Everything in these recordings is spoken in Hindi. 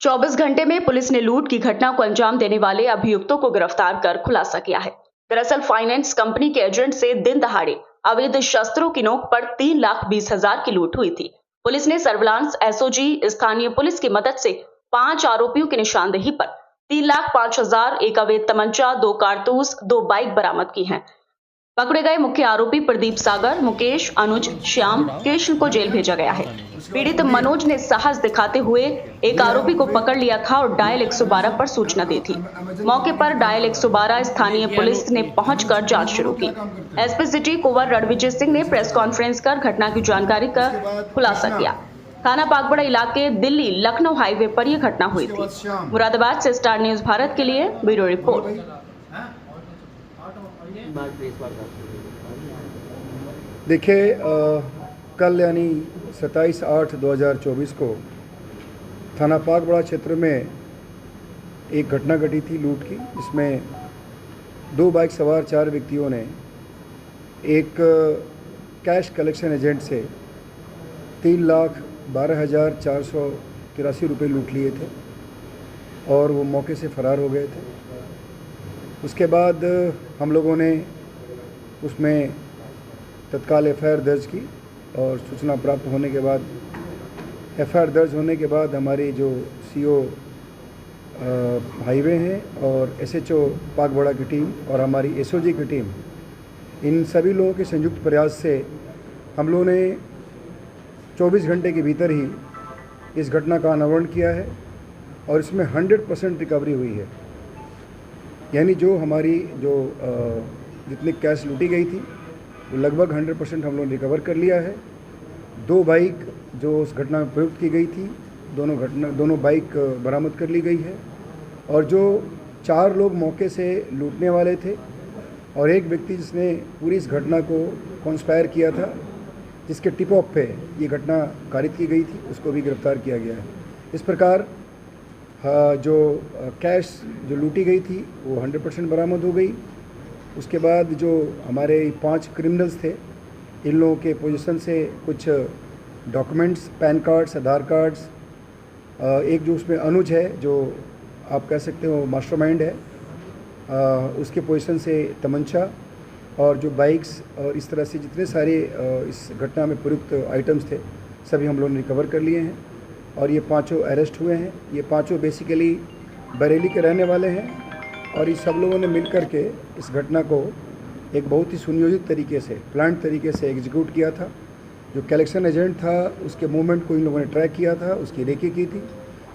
24 घंटे में पुलिस ने लूट की घटना को अंजाम देने वाले अभियुक्तों को गिरफ्तार कर खुलासा किया है। दरअसल फाइनेंस कंपनी के एजेंट से दिन दहाड़े अवैध शस्त्रों की नोक पर 3,20,000 की लूट हुई थी। पुलिस ने सर्विलांस एसओजी स्थानीय पुलिस की मदद से 5 आरोपियों की निशानदेही पर 3,05,000, एक अवैध तमंचा, 2 कारतूस, 2 बाइक बरामद की हैं। पकड़े गए मुख्य आरोपी प्रदीप सागर, मुकेश, अनुज, श्याम, कृष्ण को जेल भेजा गया है। पीड़ित मनोज ने साहस दिखाते हुए एक आरोपी को पकड़ लिया था और डायल 112 पर सूचना दी थी। मौके पर डायल 112 स्थानीय पुलिस ने पहुंचकर जांच शुरू की। एसपी सिटी कुंवर रणविजय सिंह ने प्रेस कॉन्फ्रेंस कर घटना की जानकारी का खुलासा किया। थाना पागबड़ा इलाके दिल्ली लखनऊ हाईवे पर यह घटना हुई थी। मुरादाबाद से स्टार न्यूज भारत के लिए ब्यूरो रिपोर्ट। देखिए, कल यानी 27/8/2024 को थाना पागबड़ा क्षेत्र में एक घटना घटी थी लूट की, जिसमें 2 बाइक सवार 4 व्यक्तियों ने एक कैश कलेक्शन एजेंट से 3,12,483 रुपये लूट लिए थे और वो मौके से फरार हो गए थे। उसके बाद हम लोगों ने उसमें तत्काल एफआईआर दर्ज की और सूचना प्राप्त होने के बाद एफआईआर दर्ज होने के बाद हमारी जो सीओ हाईवे हैं और एसएचओ पागबड़ा की टीम और हमारी एसओजी की टीम, इन सभी लोगों के संयुक्त प्रयास से हम लोगों ने 24 घंटे के भीतर ही इस घटना का अनावरण किया है और इसमें 100% रिकवरी हुई है। यानी जो हमारी जितनी कैश लूटी गई थी वो लगभग 100% हम लोगों ने रिकवर कर लिया है। 2 बाइक जो उस घटना में प्रयुक्त की गई थी, दोनों बाइक बरामद कर ली गई है और जो 4 लोग मौके से लूटने वाले थे और एक व्यक्ति जिसने पूरी इस घटना को कॉन्स्पायर किया था, जिसके टिप ऑफ पे ये घटना कारित की गई थी, उसको भी गिरफ्तार किया गया है। इस प्रकार जो कैश जो लूटी गई थी वो 100% बरामद हो गई। उसके बाद जो हमारे 5 क्रिमिनल्स थे, इन लोगों के पोजीशन से कुछ डॉक्यूमेंट्स, पैन कार्ड्स, आधार कार्ड्स, एक जो उसमें अनुज है जो आप कह सकते हो मास्टरमाइंड है, उसके पोजीशन से तमंचा और जो बाइक्स और इस तरह से जितने सारे इस घटना में प्रयुक्त आइटम्स थे सभी हम लोगों ने रिकवर कर लिए हैं और ये 5 अरेस्ट हुए हैं। ये 5 बेसिकली बरेली के रहने वाले हैं और इस सब लोगों ने मिल कर के इस घटना को एक बहुत ही सुनियोजित तरीके से, प्लान्ड तरीके से एग्जीक्यूट किया था। जो कलेक्शन एजेंट था उसके मूवमेंट को इन लोगों ने ट्रैक किया था, उसकी रेकी की थी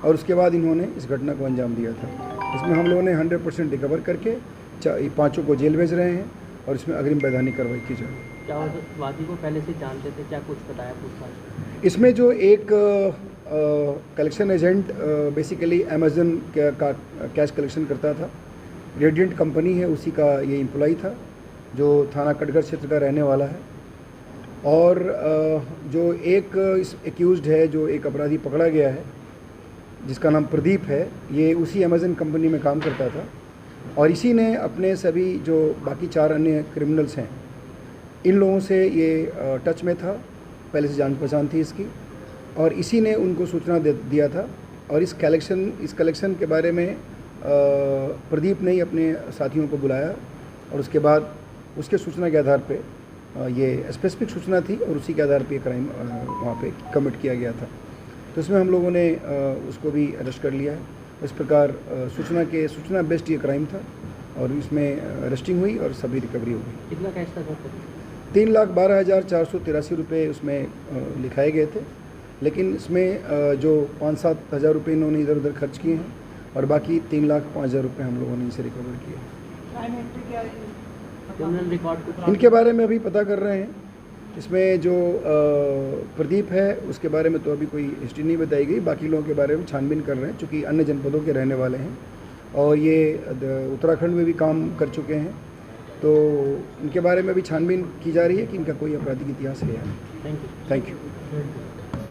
और उसके बाद इन्होंने इस घटना को अंजाम दिया था। इसमें हम लोगों ने 100% रिकवर करके 5 को जेल भेज रहे हैं और इसमें अग्रिम वैधानिक कार्रवाई की जाए। क्या वादी को पहले से जानते थे, क्या कुछ बताया पूछताछ? इसमें जो एक कलेक्शन एजेंट बेसिकली अमेजन का कैश कलेक्शन करता था, रेडिएंट कंपनी है, उसी का ये एम्प्लॉई था जो थाना कटघर क्षेत्र का रहने वाला है। और जो एक एक्यूज्ड है, जो एक अपराधी पकड़ा गया है जिसका नाम प्रदीप है, ये उसी अमेजन कंपनी में काम करता था और इसी ने अपने सभी जो बाकी 4 अन्य क्रिमिनल्स हैं, इन लोगों से ये टच में था, पहले से जान पहचान थी इसकी और इसी ने उनको सूचना दिया था और इस कलेक्शन के बारे में प्रदीप ने ही अपने साथियों को बुलाया और उसके बाद उसके सूचना के आधार पे ये स्पेसिफिक सूचना थी और उसी के आधार पे क्राइम वहाँ पे कमिट किया गया था। तो इसमें हम लोगों ने उसको भी अरेस्ट कर लिया है। इस प्रकार सूचना बेस्ड ये क्राइम था और इसमें अरेस्टिंग हुई और सभी रिकवरी हो गई। कितना कैश था? 3,12,483 रुपये उसमें लिखाए गए थे, लेकिन इसमें जो 5-7 हज़ार रुपये इन्होंने इधर उधर खर्च किए हैं और बाकी 3,05,000 रुपये हम लोगों ने इनसे रिकवर किए। इनके बारे में अभी पता कर रहे हैं। इसमें जो प्रदीप है उसके बारे में तो अभी कोई हिस्ट्री नहीं बताई गई, बाकी लोगों के बारे में छानबीन कर रहे हैं, चूँकि अन्य जनपदों के रहने वाले हैं और ये उत्तराखंड में भी काम कर चुके हैं, तो इनके बारे में भी छानबीन की जा रही है कि इनका कोई आपराधिक इतिहास है या नहीं। Thank you.